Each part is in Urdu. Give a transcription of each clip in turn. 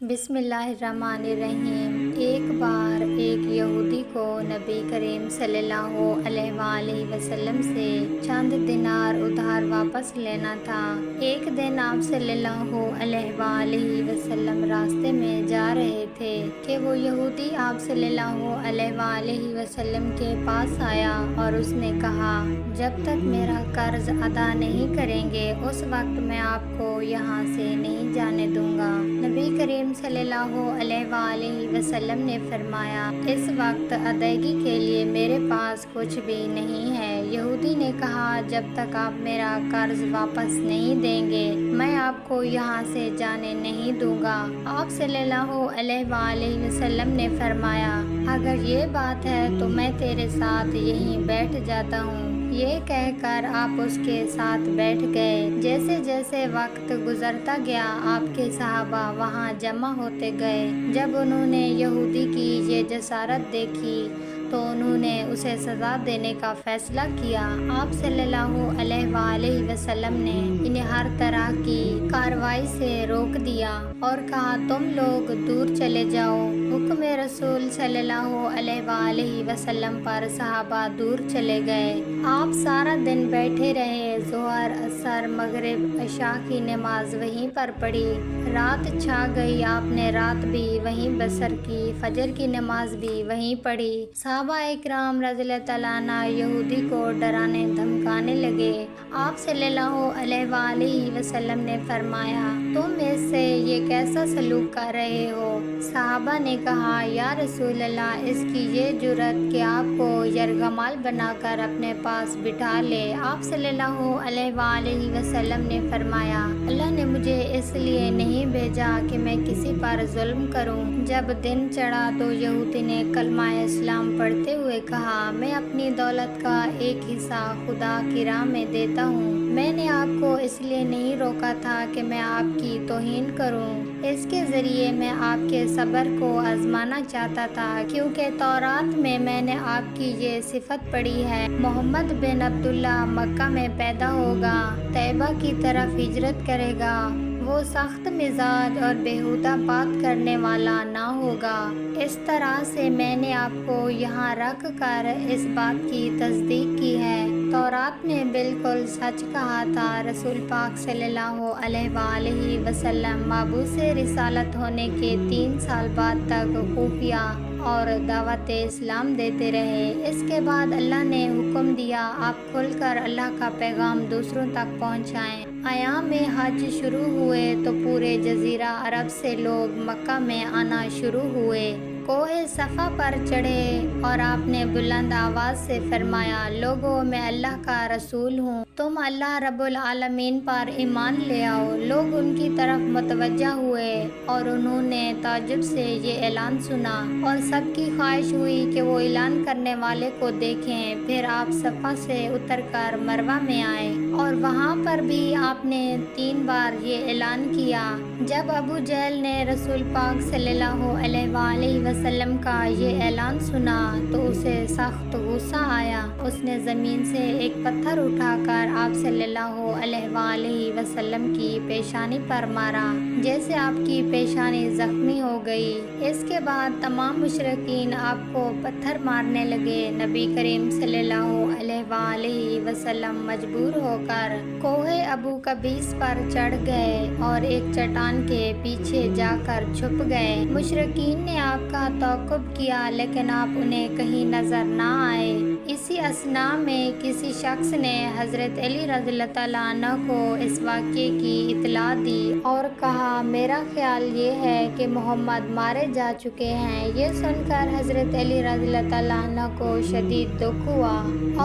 بسم اللہ الرحمن الرحیم۔ ایک بار ایک یہودی کو نبی کریم صلی اللہ علیہ وآلہ وسلم سے چند دینار ادھار واپس لینا تھا۔ ایک دن آپ صلی اللہ علیہ وآلہ وسلم راستے میں جا رہے تھے کہ وہ یہودی آپ صلی اللہ علیہ وآلہ وسلم کے پاس آیا اور اس نے کہا، جب تک میرا قرض ادا نہیں کریں گے اس وقت میں آپ کو یہاں سے نہیں جانے دوں گا۔ نبی کریم صلی اللہ علیہ وآلہ وسلم نے فرمایا، اس وقت ادائیگی کے لیے میرے پاس کچھ بھی نہیں ہے۔ یہودی نے کہا، جب تک آپ میرا قرض واپس نہیں دیں گے میں آپ کو یہاں سے جانے نہیں دوں گا۔ آپ صلی اللہ علیہ وآلہ وسلم نے فرمایا، اگر یہ بات ہے تو میں تیرے ساتھ یہیں بیٹھ جاتا ہوں۔ یہ کہہ کر آپ اس کے ساتھ بیٹھ گئے۔ جیسے جیسے وقت گزرتا گیا آپ کے صحابہ وہاں جمع ہوتے گئے۔ جب انہوں نے یہودی کی یہ جسارت دیکھی تو انہوں نے اسے سزا دینے کا فیصلہ کیا۔ آپ صلی اللہ علیہ وآلہ وسلم نے انہیں ہر طرح کی کارروائی سے روک دیا اور کہا، تم لوگ دور چلے جاؤ۔ حکم رسول صلی اللہ علیہ وآلہ وسلم پر صحابہ دور چلے گئے۔ آپ سارا دن بیٹھے رہے۔ ظہر، عصر، مغرب، عشاء کی نماز وہیں پر پڑھی۔ رات چھا گئی، آپ نے رات بھی وہیں بسر کی، فجر کی نماز بھی وہیں پڑھی۔ صحابہ اکرام رضی اللہ تعالیٰ عنہ یہودی کو ڈرانے دھمکانے لگے۔ آپ صلی اللہ علیہ وآلہ وسلم نے فرمایا، تم اس سے یہ کیسا سلوک کر رہے ہو؟ صحابہ نے کہا، یا رسول اللہ، اس کی یہ جرأت کہ آپ کو یرغمال بنا کر اپنے پاس بٹھا لے۔ آپ صلی اللہ علیہ وآلہ وسلم نے فرمایا، اللہ نے مجھے اس لیے نہیں بھیجا کہ میں کسی پر ظلم کروں۔ جب دن چڑھا تو یہودی نے کلمہ اسلام پڑھتے ہوئے کہا، میں اپنی دولت کا ایک حصہ خدا کی راہ میں دیتا ہوں۔ میں نے آپ کو اس لیے نہیں روکا تھا کہ میں آپ کی توہین کروں۔ اس کے ذریعے میں آپ کے صبر کو آزمانا چاہتا تھا، کیونکہ تورات میں نے آپ کی یہ صفت پڑھی ہے، محمد بن عبداللہ مکہ میں پیدا ہوگا، طیبہ کی طرف ہجرت کرے گا، وہ سخت مزاج اور بیہودہ بات کرنے والا نہ ہوگا۔ اس طرح سے میں نے آپ کو یہاں رکھ کر اس بات کی تصدیق کی ہے۔ تورات نے بالکل سچ کہا تھا۔ رسول پاک صلی اللہ علیہ وآلہ وسلم مبعوث رسالت ہونے کے 3 سال بعد تک خفیہ اور دعوت اسلام دیتے رہے۔ اس کے بعد اللہ نے حکم دیا، آپ کھل کر اللہ کا پیغام دوسروں تک پہنچائیں۔ ایام حج شروع ہوئے تو پورے جزیرہ عرب سے لوگ مکہ میں آنا شروع ہوئے۔ کوہ صفا پر چڑھے اور آپ نے بلند آواز سے فرمایا، لوگو، میں اللہ کا رسول ہوں، تم اللہ رب العالمین پر ایمان لے آؤ۔ لوگ ان کی طرف متوجہ ہوئے اور انہوں نے تعجب سے یہ اعلان سنا اور سب کی خواہش ہوئی کہ وہ اعلان کرنے والے کو دیکھیں۔ پھر آپ صفا سے اتر کر مروہ میں آئے اور وہاں پر بھی آپ نے 3 بار یہ اعلان کیا۔ جب ابو جہل نے رسول پاک صلی اللہ علیہ وآلہ وسلم کا یہ اعلان سنا تو اسے سخت غصہ آیا۔ اس نے زمین سے ایک پتھر اٹھا کر آپ صلی اللہ علیہ وآلہ وسلم کی پیشانی پر مارا، جیسے آپ کی پیشانی زخمی ہو گئی۔ اس کے بعد تمام مشرکین آپ کو پتھر مارنے لگے۔ نبی کریم صلی اللہ علیہ وآلہ وسلم مجبور ہو کر کوہ ابو قبیس پر چڑھ گئے اور ایک چٹان کے پیچھے جا کر چھپ گئے۔ مشرکین نے آپ کا تعاقب کیا لیکن آپ انہیں کہیں نظر نہ آئے۔ اسی اثناء میں کسی شخص نے حضرت علی رضی اللہ تعالیٰ عنہ کو اس واقعے کی اطلاع دی اور کہا، میرا خیال یہ ہے کہ محمد مارے جا چکے ہیں۔ یہ سن کر حضرت علی رضی اللہ تعالیٰ عنہ کو شدید دکھ ہوا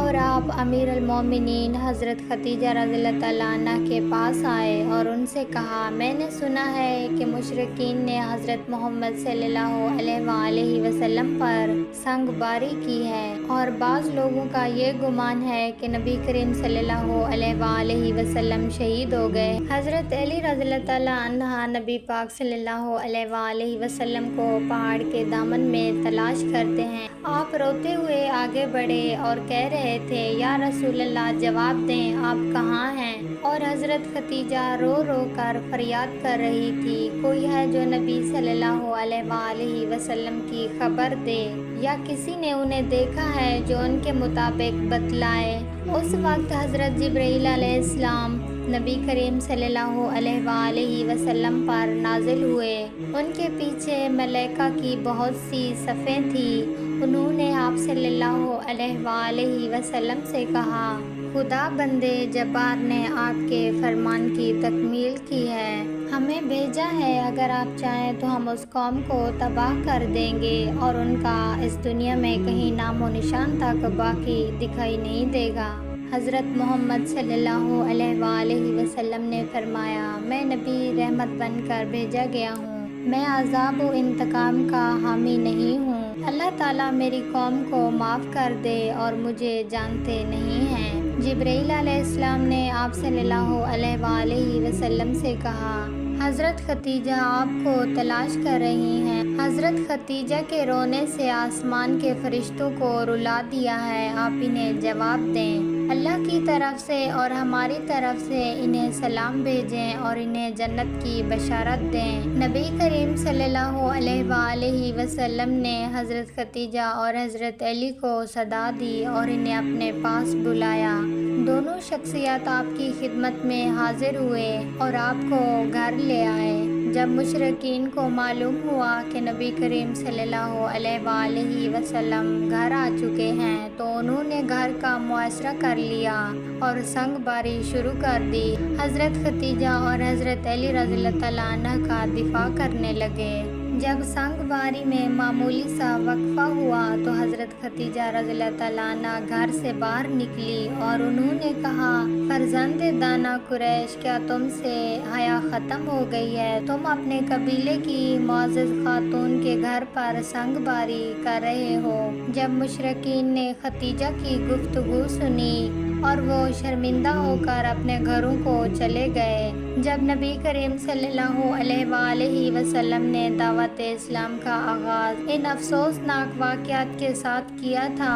اور آپ امیر المومنین حضرت خدیجہ رضی اللہ تعالیٰ عنہ کے پاس آئے اور ان سے کہا، میں نے سنا ہے کہ مشرکین نے حضرت محمد صلی اللہ علیہ وآلہ وسلم پر سنگ باری کی ہے اور بعض لوگوں کا یہ گمان ہے کہ نبی کریم صلی اللہ علیہ وآلہ وسلم شہید ہو گئے۔ حضرت علی رضی اللہ تعالیٰ عنہ کہا نبی پاک صلی اللہ علیہ وآلہ وسلم کو پہاڑ کے دامن میں تلاش کرتے ہیں۔ آپ روتے ہوئے آگے بڑھے اور کہہ رہے تھے، یا رسول اللہ جواب دیں، آپ کہاں ہیں؟ اور حضرت ختیجہ رو رو کر فریاد کر رہی تھی، کوئی ہے جو نبی صلی اللہ علیہ وآلہ وسلم کی خبر دے، یا کسی نے انہیں دیکھا ہے جو ان کے مطابق بتلائے۔ اس وقت حضرت جبرائیل علیہ السلام نبی کریم صلی اللہ علیہ وآلہ وسلم پر نازل ہوئے۔ ان کے پیچھے ملائکہ کی بہت سی صفیں تھیں۔ انہوں نے آپ صلی اللہ علیہ وآلہ وسلم سے کہا، خدا بندے جبار نے آپ کے فرمان کی تکمیل کی ہے، ہمیں بھیجا ہے، اگر آپ چاہیں تو ہم اس قوم کو تباہ کر دیں گے اور ان کا اس دنیا میں کہیں نام و نشان تک باقی دکھائی نہیں دے گا۔ حضرت محمد صلی اللہ علیہ وآلہ وسلم نے فرمایا، میں نبی رحمت بن کر بھیجا گیا ہوں، میں عذاب و انتقام کا حامی نہیں ہوں۔ اللہ تعالیٰ میری قوم کو معاف کر دے اور مجھے جانتے نہیں ہیں۔ جبرائیل علیہ السلام نے آپ صلی اللہ علیہ وآلہ وسلم سے کہا، حضرت ختیجہ آپ کو تلاش کر رہی ہیں۔ حضرت ختیجہ کے رونے سے آسمان کے فرشتوں کو رلا دیا ہے، آپ انہیں جواب دیں، اللہ کی طرف سے اور ہماری طرف سے انہیں سلام بھیجیں اور انہیں جنت کی بشارت دیں۔ نبی کریم صلی اللہ علیہ وآلہ وسلم نے حضرت ختیجہ اور حضرت علی کو صدا دی اور انہیں اپنے پاس بلایا۔ دونوں شخصیات آپ کی خدمت میں حاضر ہوئے اور آپ کو گھر لے آئے۔ جب مشرکین کو معلوم ہوا کہ نبی کریم صلی اللہ علیہ وآلہ وسلم گھر آ چکے ہیں تو انہوں نے گھر کا محاصرہ کر لیا اور سنگ باری شروع کر دی۔ حضرت ختیجہ اور حضرت علی رضی اللہ تعالیٰ عنہ کا دفاع کرنے لگے۔ جب سنگ باری میں معمولی سا وقفہ ہوا تو حضرت ختیجہ رضی اللہ تعالیٰ عنہ گھر سے باہر نکلی اور انہوں نے کہا، فرزند دانا قریش، کیا تم سے حیا ختم ہو گئی ہے؟ تم اپنے قبیلے کی معزز خاتون کے گھر پر سنگ باری کر رہے ہو۔ جب مشرکین نے ختیجہ کی گفتگو سنی اور وہ شرمندہ ہو کر اپنے گھروں کو چلے گئے۔ جب نبی کریم صلی اللہ علیہ وآلہ وسلم نے دعوت اسلام کا آغاز ان افسوسناک واقعات کے ساتھ کیا تھا،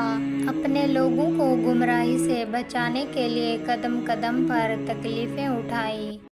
اپنے لوگوں کو گمراہی سے بچانے کے لیے قدم قدم پر تکلیفیں اٹھائیں۔